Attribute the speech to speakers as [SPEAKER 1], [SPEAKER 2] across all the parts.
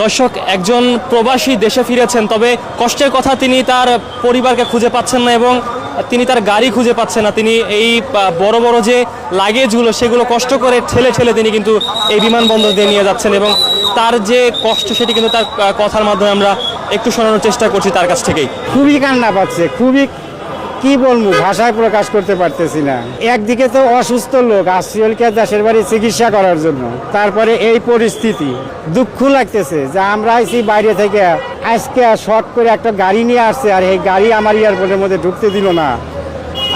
[SPEAKER 1] দর্শক, একজন প্রবাসী দেশে ফিরেছেন, তবে কষ্টের কথা তিনি তার পরিবারকে খুঁজে পাচ্ছেন না এবং তিনি তার গাড়ি খুঁজে পাচ্ছেন না। তিনি এই বড় বড় যে লাগেজগুলো সেগুলো কষ্ট করে ঠেলে ঠেলে তিনি কিন্তু এই বিমানবন্দর দিয়ে নিয়ে যাচ্ছেন এবং তার যে কষ্ট সেটি কিন্তু তার কথার মাধ্যমে আমরা একটু শোনানোর চেষ্টা করছি তার কাছ থেকেই।
[SPEAKER 2] খুবই কান্না পাচ্ছে, খুবই কি বলবো, ভাষায় প্রকাশ করতে পারতেছি না। একদিকে তো অসুস্থ লোক আসছি দেশের বাড়ি চিকিৎসা করার জন্য, তারপরে এই পরিস্থিতি দুঃখ লাগতেছে যে আমরা আইছি বাইরে থেকে, আজকে শর্ট করে একটা গাড়ি নিয়ে আসছে আর এই গাড়ি আমার এয়ারপোর্টের মধ্যে ঢুকতে দিল না।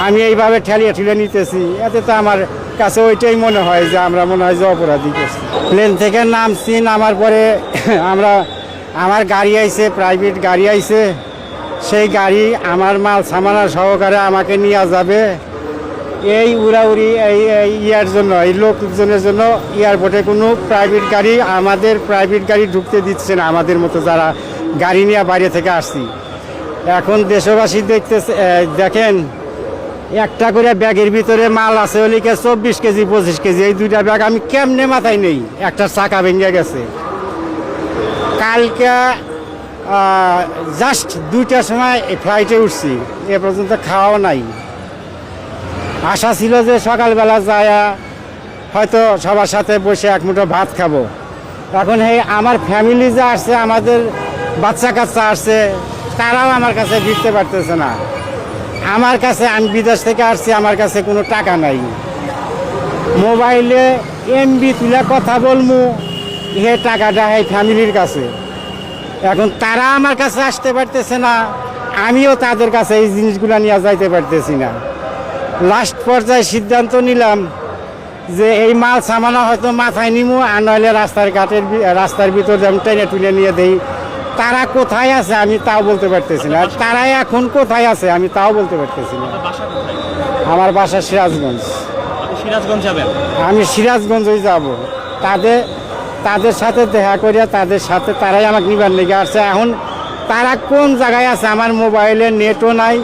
[SPEAKER 2] আমি এইভাবে ঠেলিয়ে ঠেলে নিতেছি, এতে তো আমার কাছে ওইটাই মনে হয় যে আমরা মনে হয় যে অপরাধী করছি। প্লেন থেকে নামছি, নামার পরে আমার গাড়ি আইছে, প্রাইভেট গাড়ি আইছে, সেই গাড়ি আমার মাল সামানা সহকারে আমাকে নিয়ে যাবে। এই উড়াউড়ি ইয়ার জন্য, এই লোকজনের জন্য এয়ারপোর্টে কোনো প্রাইভেট গাড়ি, আমাদের প্রাইভেট গাড়ি ঢুকতে দিচ্ছে না, আমাদের মতো যারা গাড়ি নিয়ে বাইরে থেকে আসছি। এখন দেশবাসী দেখেন একটা করে ব্যাগের ভিতরে মাল আছে ওলিকে 24 কেজি 25 কেজি, এই দুইটা ব্যাগ আমি কেমনে মাথায় নেই, একটা চাকা ভেঙে গেছে। কালকে জাস্ট 2টার সময় ফ্লাইটে উঠছি, এ পর্যন্ত খাওয়াও নাই। আশা ছিল যে সকালবেলা যায় হয়তো সবার সাথে বসে এক মুঠো ভাত খাবো। এখন আমার ফ্যামিলি যা আসছে, আমাদের বাচ্চা কাচ্চা আসছে, তারাও আমার কাছে ফিরতে পারতেছে না। আমার কাছে, আমি বিদেশ থেকে আসছি, আমার কাছে কোনো টাকা নাই, মোবাইলে এমবি তুলে কথা বলবো, এ টাকাটা এই ফ্যামিলির কাছে। এখন তারা আমার কাছে আসতে পারতেছে না, আমিও তাদের কাছে এই জিনিসগুলো নিয়ে যাইতে পারতেছি না। লাস্ট পর্যায়ে সিদ্ধান্ত নিলাম যে এই মাল সামানা হয়তো মাথায় নিমু, আর নইলে রাস্তার ভিতরে আমি টেনে টুনে নিয়ে দেই। তারা কোথায় আছে আমি তাও বলতে পারতেছি না, তারা এখন কোথায় আছে আমি তাও বলতে পারতেছি না। আমার বাসা সিরাজগঞ্জ।
[SPEAKER 1] সিরাজগঞ্জ যাবেন? আমি
[SPEAKER 2] সিরাজগঞ্জই যাব। তাদের সাথে দেখা করিয়া তাদের সাথে তারাই আমাকে নিবার লেগে আসছে। এখন তারা কোন জায়গায় আছে, আমার মোবাইলে নেটও নাই,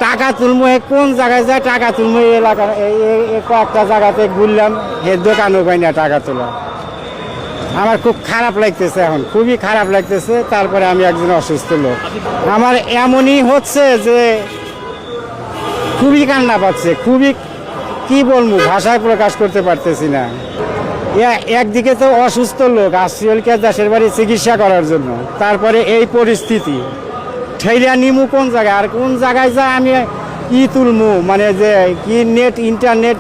[SPEAKER 2] টাকা তুলবো কোন জায়গায় যায় টাকা তুলবো, এই এলাকার কয়েকটা জায়গাতে ঘুরলাম, হে দোকানও পাই না টাকা তোলা। আমার খুব খারাপ লাগতেছে, এখন খুবই খারাপ লাগতেছে। তারপরে আমি একজন অসুস্থ লোক, আমার এমনই হচ্ছে যে খুবই কান্না পাচ্ছে, খুবই কি বলবো, ভাষায় প্রকাশ করতে পারতেছি না। একদিকে তো অসুস্থ লোক আসছি দেশের বাড়ি চিকিৎসা করার জন্য, তারপরে এই পরিস্থিতি ঠেলিয়া নিমু কোন জায়গায়, আর কোন জায়গায় যা আমি কি তুলমু, মানে যে কি নেট ইন্টারনেট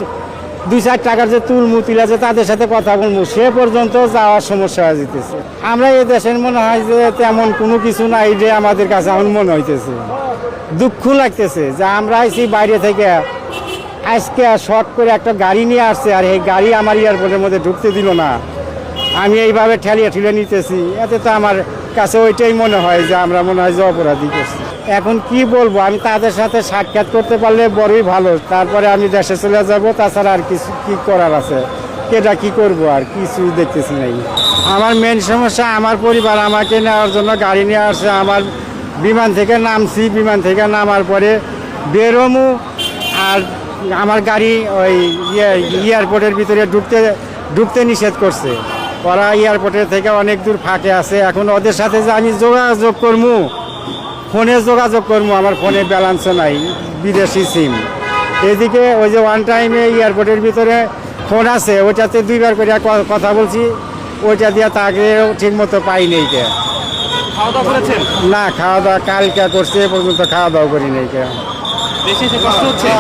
[SPEAKER 2] 2-4 টাকার যে তুলমু, তুলে যে তাদের সাথে কথা বলবো, সে পর্যন্ত যাওয়ার সমস্যা হয়ে যেতেছে। আমরা এই দেশের মনে হয় যে তেমন কোনো কিছু নাই, যে আমাদের কাছে এখন মনে হইতেছে। দুঃখ লাগতেছে যে আমরা আইছি বাইরে থেকে, আজকে শর্ট করে একটা গাড়ি নিয়ে আসছে আর এই গাড়ি আমার এয়ারপোর্টের মধ্যে ঢুকতে দিল না। আমি এইভাবে ঠেলিয়ে ঠেলে নিতেছি, এতে তো আমার কাছে ওইটাই মনে হয় যে আমরা মনে হয় যে অপরাধী করছি। এখন কি বলবো, আমি তাদের সাথে সাক্ষাৎ করতে পারলে বড়ই ভালো, তারপরে আমি দেশে চলে যাব। তাছাড়া আর কিছু কি করার আছে, এটা কি করব, আর কিছু দেখতেছি নাই। আমার মেন সমস্যা, আমার পরিবার আমাকে নেওয়ার জন্য গাড়ি নিয়ে আসছে। আমার বিমান থেকে নামছি, বিমান থেকে নামার পরে বেরোমু, আর আমার গাড়ি ওই এয়ারপোর্টের ভিতরে ঢুকতে নিষেধ করছে। ওরা এয়ারপোর্টের থেকে অনেক দূর ফাঁকে আছে। এখন ওদের সাথে যে আমি যোগাযোগ করবো, ফোনে যোগাযোগ করবো, আমার ফোনে ব্যালেন্সও নাই, বিদেশি সিম। এদিকে ওই যে ওয়ান টাইমে এয়ারপোর্টের ভিতরে ফোন আছে, ওইটাতে 2বার করে কথা বলছি, ওইটা দিয়ে তাকে ঠিক মতো পাই নেই।
[SPEAKER 1] খাওয়া দাওয়া করেছেন?
[SPEAKER 2] না, খাওয়া দাওয়া কালকে করছে, এ পর্যন্ত খাওয়া দাওয়া করি নেই।
[SPEAKER 1] কষ্ট হচ্ছে?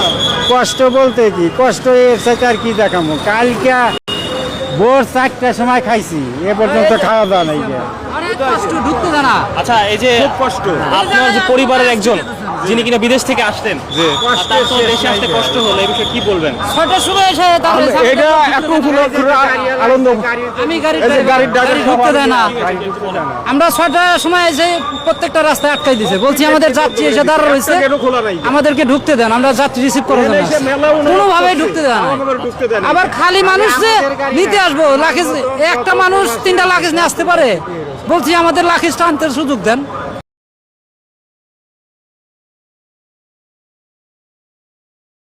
[SPEAKER 2] কষ্ট বলতে কি, কষ্ট এর সাথে আর কি দেখাবো। কালকে ভোর 4টার সময় খাইছি, এ পর্যন্ত খাওয়া দাওয়া নাই।
[SPEAKER 1] আচ্ছা, এই যে কষ্ট, আপনার যে পরিবারের একজন যিনি কিনা বিদেশ থেকে আসতেন, দেশে আসতে কষ্ট হলো, এই বিষয়ে কি বলবেন?
[SPEAKER 3] 6টার সময় এসে
[SPEAKER 2] এটা আনন্দ,
[SPEAKER 3] আমি গাড়ির ঢুকতে দেয় না। আমরা 6টার সময় এসে প্রত্যেকটা রাস্তায় আটকাই দিছে, বলছি আমাদের যাত্রী এসে দাঁড়া রয়েছে, আমাদেরকে ঢুকতে দেন, আমরা যাত্রী রিসিভ করবো না, কোনোভাবেই ঢুকতে দেন। আবার খালি মানুষ যে নিতে আসবো, লাগেজ একটা মানুষ 3টা লাগেজ নিয়ে আসতে পারে, বলছি আমাদের লাগেজটা আনতে সুযোগ দেন।